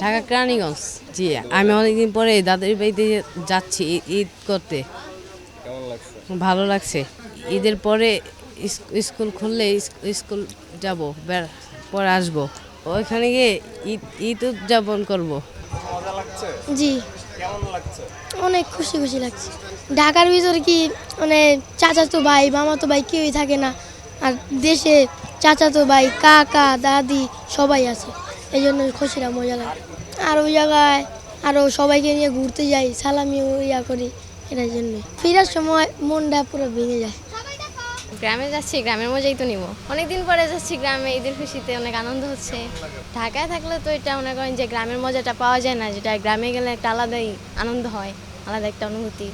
ঢাকা কেরানীগঞ্জ। জি, আমি অনেকদিন পরে দাদার বাড়িতে যাচ্ছি ঈদ করতে। কেমন লাগছে? ভালো লাগছে। ঈদের পরে স্কুল খুললে স্কুল যাব, পরে আসবো, ওইখানে গিয়ে ঈদ ঈদ উদযাপন করব। মজা লাগছে? জি, কেমন লাগছে? অনেক খুশি খুশি লাগছে। ঢাকার ভিতরে কি মানে চাচাতো ভাই মামাতো ভাই কেউই থাকে না, আর দেশে চাচাতো ভাই কাকা দাদি সবাই আছে, এই জন্য খুশিটা মজা লাগে। আর ওই জায়গায় আরও সবাইকে নিয়ে ঘুরতে যাই, সালামি ইয়া করি, এটার জন্যই ফেরার সময় মনটা পুরো ভেঙে যায়। গ্রামে যাচ্ছি, গ্রামের মজাই তো নিব। অনেকদিন পরে যাচ্ছি গ্রামে, ঈদের খুশিতে অনেক আনন্দ হচ্ছে। ঢাকায় থাকলে তো এটা মনে করেন যে গ্রামের মজাটা পাওয়া যায় না, যেটা গ্রামে গেলে একটা আলাদাই আনন্দ হয়, আলাদা একটা অনুভূতি।